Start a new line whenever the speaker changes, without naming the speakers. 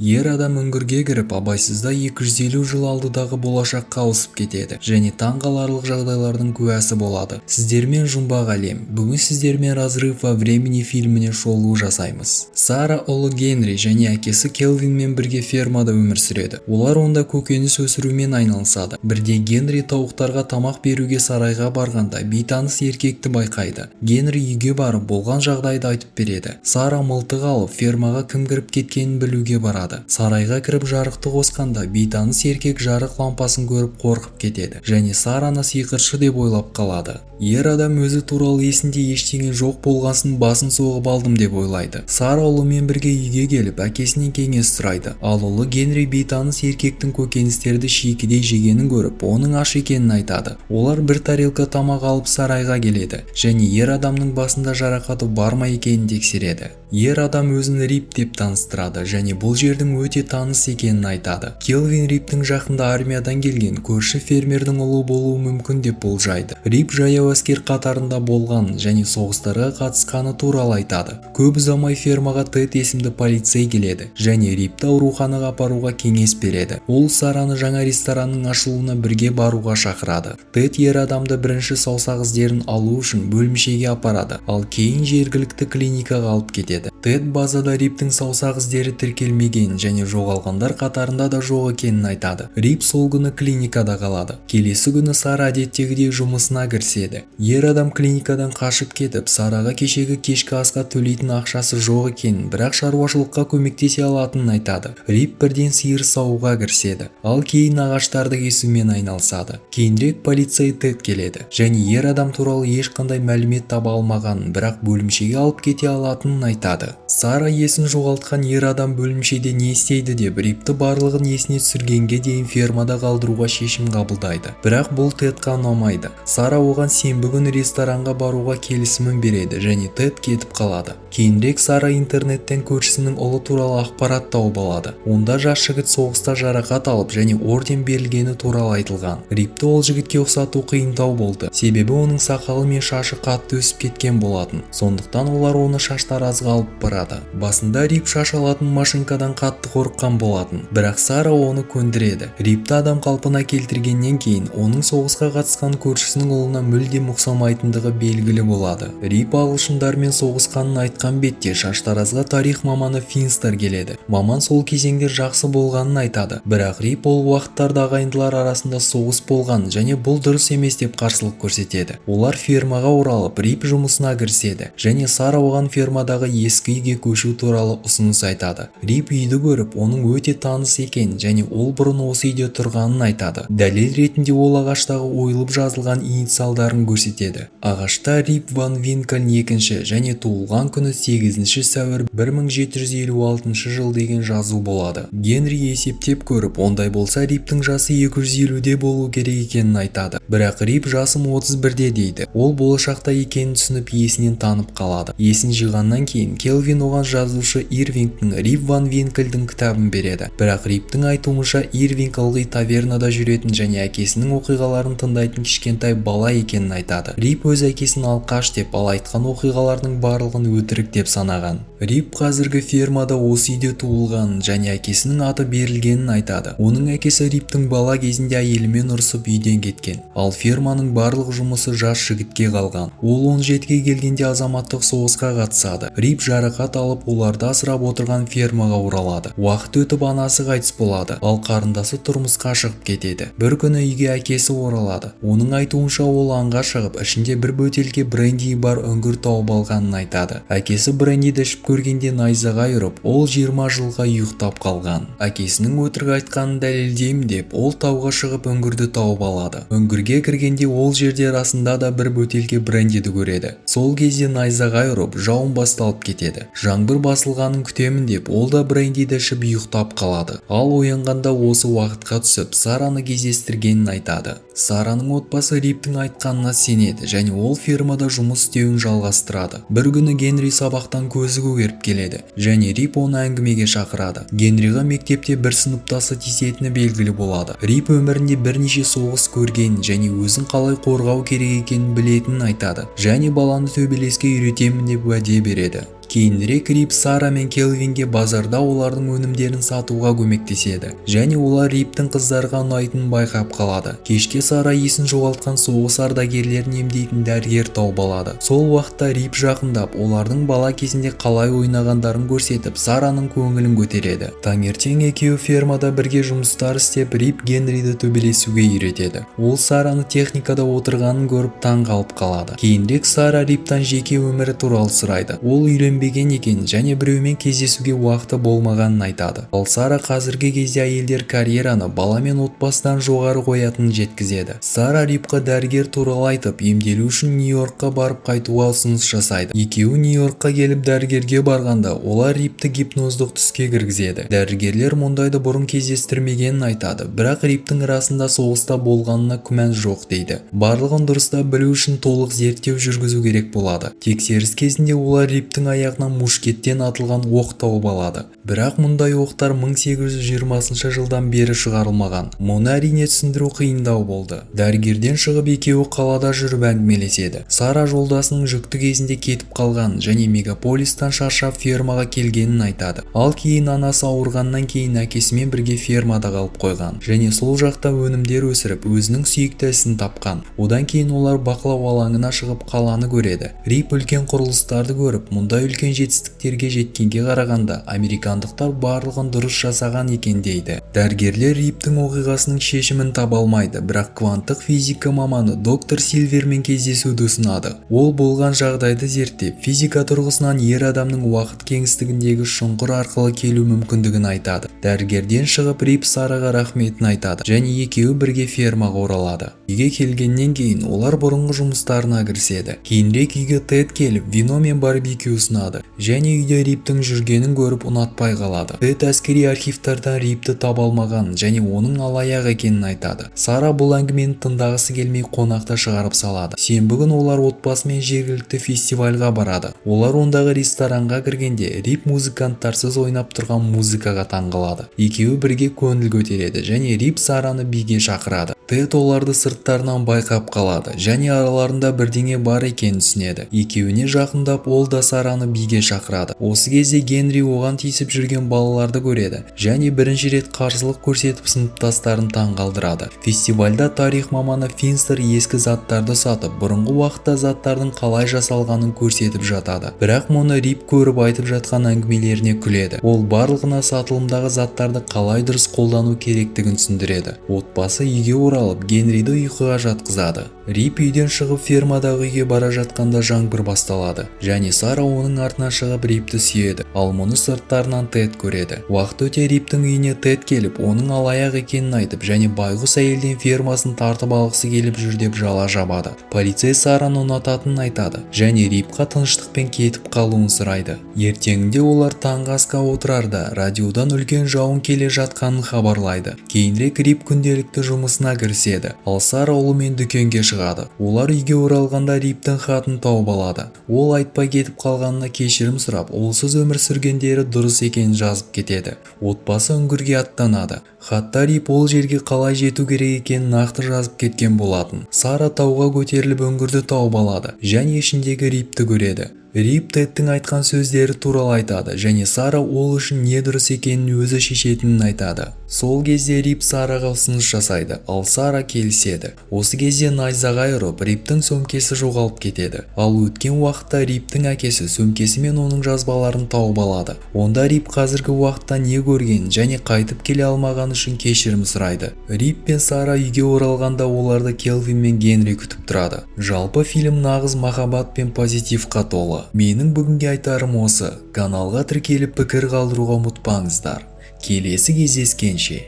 Ер адам үңгірге кіріп, абайсызда 250 жыл алдыдағы болашаққа ауысып кетеді және таңғаларлық жағдайлардың куәсі болады. Сіздермен жұмбақ әлем. Бүгін сіздермен «Разрыв во времени» фильміне шолу жасаймыз. Сара ұлы Генри және әкесі Келвинмен бірге фермада өмір сүреді. Олар онда көкөніс өсірумен айналысады. Бірде Генри тауықтарға тамақ беруге сарайға барғанда бейтаныс еркекті байқайды. Генри үйге барып болған жағдайды айтып береді. Сара мылтық алып фермаға кім кіріп кеткенін білуге барады. Сарайға кіріп жарықты қосқанда бейтаныс еркек жарық лампасын көріп қорқып кетеді және Сараны сиқыршы деп ойлап қалады. Ер адам өзі туралы есінде ештеңе жоқ болғасын басын соғып алдым деп ойлайды. Сара ұлымен бірге үйге келіп әкесінен кеңес сұрайды. Ал ұлы Генри бейтаныс еркектің көкөністерді шикідей жегенін көріп, оның аш екенін айтады. Олар бір тарелка тамақ алып сарайға келеді және ер адамның басында жарақаты бар ма екенін тексереді. Ер адам өзін Рип деп таныстырады және бұл жердің өте таныс екенін айтады. Келвин Риптің жақында армиядан келген көрші фермердің ұлы болуы мүмкін деп болжайды. Рип жаяу әскер қатарында болған және соғыстарға қатысқаны туралы айтады. Көп ұзамай фермаға Тед есімді полицей келеді және Рипті ауруханаға апаруға кеңес береді. Ол Сараны жаңа ресторанның ашылуына бірге баруға шақырады. Тед ер адамды бірінші саусақ іздерін алу үшін бөлімшеге апарады, ал кейін жергілікті клиникаға алып кетеді. Тед базада Риптің саусақ іздері тіркелмеген және жоғалғандар қатарында да жоқ екенін айтады. Рип сол күні клиникада қалады. Келесі күні Сара әдеттегідей жұмысына кіріседі. Ер адам клиникадан қашып кетіп, Сараға кешегі кешкі асқа төлейтін ақшасы жоқ екенін, бірақ шаруашылыққа көмектесе алатынын айтады. Рип бірден сиыр саууға кіріседі, ал кейін ағаштарды кесумен айналысады. Кейінірек полицей Тед келеді және ер адам туралы ешқандай мәлімет таба алмағанын, бірақ бөлімшеге алып кете алатынын айтады. Сара есін жоғалтқан ер адам бөлімшеде не істейді деп Рипті барлығын есіне түсіргенге дейін фермада қалдыруға шешім қабылдайды. Бірақ бұл Тедқа ұнамайды. Сара оған сенбі күні ресторанға баруға келісімін береді және Тед кетіп қалады. Кейінірек Сара интернеттен көршісінің ұлы туралы ақпарат тауып алады. Онда жас жігіт соғыста жарақат алып және орден берілгені туралы айтылған. Рипті ол жігітке ұқсату қиындау болды, себебі оның сақалы мен шашы қатты өсіп кеткен болатын. Сондықтан олар оны шаштаразға алып барады. Басында Рип шаш алатын машинкадан қатты қорыққан болатын, бірақ Сара оны көндіреді. Рипті адам қалпына келтіргеннен кейін оның соғысқа қатысқан көршісінің ұлына мүлдем ұқсамайтындығы белгілі болады. Рип ағылшындармен соғысқанын айтқан бетте шаштаразға тарих маманы Финстер келеді. Маман сол кезеңдер жақсы болғанын айтады, бірақ Рип ол уақыттарда ағайындылар арасында соғыс болған және бұл дұрыс емес деп қарсылық көрсетеді. Олар фермаға оралып, Рип жұмысына кіріседі және Сара оған фермадағы ескі үйге көшу туралы ұсыныс айтады. Рип үйді көріп, оның өте таныс екенін және ол бұрын осы үйде тұрғанын айтады. Дәлел ретінде ол ағаштағы ойылып жазылған инициалдарын көрсетеді. Ағашта Рип ван Винкельн екінші және туылған күні 8 сәуір 1756 жыл деген жазу болады. Генри есептеп көріп, ондай болса Риптің жасы 250-де болу керек екенін айтады. Бірақ Рип жасым 31-де дейді. Ол болашақта екенін түсініп есінен танып қалады. Есін жиғаннан кейін Келвин оған жазушы Ирвингтің Рип ван Винкельдің кітабын береді. Бірақ Риптің айтуынша Ирвинг ылғи тавернада жүретін және әкесінің оқиғаларын тыңдайтын кішкентай бала екенін айтады. Рип өз әкесін алқаш деп, ал айтқан оқиғалардың барлығын өтірік деп санаған. Рип қазіргі фермада осы үйде туылғанын және әкесінің аты берілгенін айтады. Оның әкесі Риптің бала кезінде әйелімен ұрысып үйден кеткен, ал ферманың барлық жұмысы жас жігітке қалған. Ол 17-ге келгенде азаматтық соғысқа қатысады. Рип жарақат алып, оларды асырап отырған фермаға оралады. Уақыт өтіп анасы қайтыс болады, ал қарындасы тұрмысқа шығып кетеді. Бір күні үйге әкесі оралады. Оның айтуынша ол аңға шығып, ішінде бір бөтелке бренди бар үңгір тауып алғанын айтады. Әкесі брендиді ішіп көргенде найзаға ұрып, ол 20 жылға ұйықтап қалған. Әкесінің өтірік айтқанын дәлелдеймін деп, ол тауға шығып үңгірді тауып алады. Үңгірге кіргенде ол жерде расында да бір бөтелке брендиді көреді. Сол кезде найзаға ұрып, жауын басталып кетеді. Жаңбыр басылғанын күтемін деп, ол да брендиді ішіп ұйықтап қалады. Ал оянғанда осы уақытқа түсіп, Сараны кездестіргенін айтады. Сараның отбасы Риптің айтқанына сенеді және ол фермада жұмыс істеуін жалғастырады. Бір күні Генри сабақтан көзі көгеріп келеді және Рип оны әңгімеге шақырады. Генриға мектепте бір сыныптасы тиісетіні белгілі болады. Рип өмірінде бірнеше соғыс көрген және өзін қалай қорғау керек екенін білетінін айтады және баланы төбелеске үйретемін деп уәде береді. Кейінірек Рип Сара мен Келвинге базарда олардың өнімдерін сатуға көмектеседі және олар Риптің қыздарға ұнайтынын байқап қалады. Кешке Сара есін жоғалтқан соғыс ардагерлерін емдейтін дәрігер тауып алады. Сол уақытта Рип жақындап, олардың бала кезінде қалай ойнағандарын көрсетіп, Сараның көңілін көтереді. Таңертең екеуі фермада бірге жұмыстар істеп, Рип Генриді төбелесуге үйретеді. Ол Сараны техникада отырғанын көріп таң қалып қалады. Кейінірек Сара Риптан жеке өмірі туралы сұрайды. Ол үйленбеген екен және біреумен кездесуге уақыты болмағанын айтады. Ал Сара қазіргі кезде әйелдер карьераны бала мен отбасыдан жоғары қоятынын жеткізеді. Сара Рипқа дәрігер туралы айтып, емделу үшін Нью-Йоркқа барып қайтуға ұсыныс жасайды. Екеуі Нью-Йоркқа келіп дәрігерге барғанда, олар Рипті гипноздық түске кіргізеді. Дәрігерлер мұндайды бұрын кездестірмегенін айтады, бірақ Риптің расында соғыста болғанына күмән жоқ дейді. Барлығын дұрыстап білу үшін толық зерттеу жүргізу керек болады. Тексеріс кезінде олар Риптің аяғынан мушкеттен атылған оқ тауып алады. Бірақ мұндай оқтар 1820 жылдан бері шығарылмаған. Мұны әрине түсіндіру қиындау болды. Дәрігерден шығып екеуі қалада жүріп әңгімелеседі. Сара жолдасының жүкті кезінде кетіп қалғанын және мегаполистан шаршап фермаға келгенін айтады. Ал кейін анасы ауырғаннан кейін әкесімен бірге фермада қалып қойған және сол жақта өнімдер өсіріп өзінің сүйікті ісін тапқан. Одан кейін олар бақылау алаңына шығып қаланы көреді. Рип үлкен құрылыстарды көріп, мұндай үлкен жетістіктерге жеткенге қарағанда американдықтар барлығын дұрыс жасаған екен дейді. Дәрігерлер Риптің оқиғасының шешімін таба алмайды, бірақ кванттық физика маманы доктор Сильвермен кездесуді ұсынады. Ол болған жағдайды зерттеп, физика тұрғысынан ер адамның уақыт кеңістігіндегі шұңқыр арқылы келу мүмкіндігін айтады. Дәрігерден шығып Рип Сараға рахметін айтады және екеуі бірге фермаға оралады. Үйге келгеннен кейін олар бұрынғы жұмыстарына кіріседі. Кейінірек үйге Тед келіп, вино мен барбекю ұсынады және үйде Риптің жүргенін көріп ұнатпай қалады. Тед әскери архивтардан Рипті таба алмағанын және оның алаяқ екенін айтады. Сара бұл әңгімені тыңдағысы келмей қонақта шығарып салады. Сенбі күні олар отбасымен жергілікті фестивальға барады. Олар ондағы ресторанға кіргенде Рип музыканттарсыз ойнап тұрған музыкаға таңғалады. Екеуі бірге көңіл көтереді және Рип Сараны биге шақырады. Тед оларды сырттарынан байқап қалады және араларында бірдеңе бар екенін түсінеді. Екеуіне жақындап, ол да Сараны биге шақырады. Осы кезде Генри оған тиісіп жүрген балаларды көреді және бірінші рет қарсылық көрсетіп сыныптастарын таң қалдырады. Фестивальда тарих маманы Финстер ескі заттарды сатып, бұрынғы уақытта заттардың қалай жасалғанын көрсетіп жатады. Бірақ мұны Рип көріп айтып жатқан әңгімелеріне күледі. Ол барлығына сатылымдағы заттарды қалай дұрыс қолдану керектігін түсіндіреді. Отбасы үйге оралып, Генриді ұйқыға жатқызады. Рип үйден шығып фермадағы үйге бара жатқанда жаңбыр басталады және Сара оның артынан шығып Рипті сүйеді. Ал мұны сырттарынан Тед көреді. Уақыт өте Риптің үйіне Тед келіп, оның алаяқ екенін айтып және байғұс әйелден фермасын тартып алғысы келіп жүр деп жала жабады. Полицей Сараны ұнататынын айтады және Рипқа тыныштықпен кетіп қалуын сұрайды. Ертеңінде олар таңғы асқа отырарда радиодан үлкен жауын келе жатқанын хабарлайды. Кейінірек Рип күнделікті жұмысына кіріседі, ал Сара ұлымен дүкенге шығады. Олар үйге оралғанда Риптің хатын тауып алады. Ол айтпай кетіп қалғанына кешірім сұрап, олсыз өмір сүргендері дұрыс екенін жазып кетеді. Отбасы үңгірге аттанады. Хатта Рип ол жерге қалай жету керек екенін нақты жазып кеткен болатын. Сара тауға көтеріліп үңгірді тауып алады және ішіндегі Рипті көреді. Рип Тедтің айтқан сөздері туралы айтады және Сара ол үшін не дұрыс екенін өзі шешетінін айтады. Сол кезде Рип Сараға ұсыныс жасайды, ал Сара келіседі. Осы кезде найзағай ұрып, Риптің сөмкесі жоғалып кетеді. Ал өткен уақытта Риптің әкесі сөмкесі мен оның жазбаларын тауып алады. Онда Рип қазіргі уақытта не көргенін және қайтып келе алмаған үшін кешірім сұрайды. Рип пен Сара үйге оралғанда оларды Келвин мен Генри күтіп тұрады. Жалпы фильм нағыз махаббат пен позитивқа толы. Менің бүгінге айтарым осы. Каналға тіркеліп пікір қалдыруға ұмытпаңыздар. Келесі кездескенше.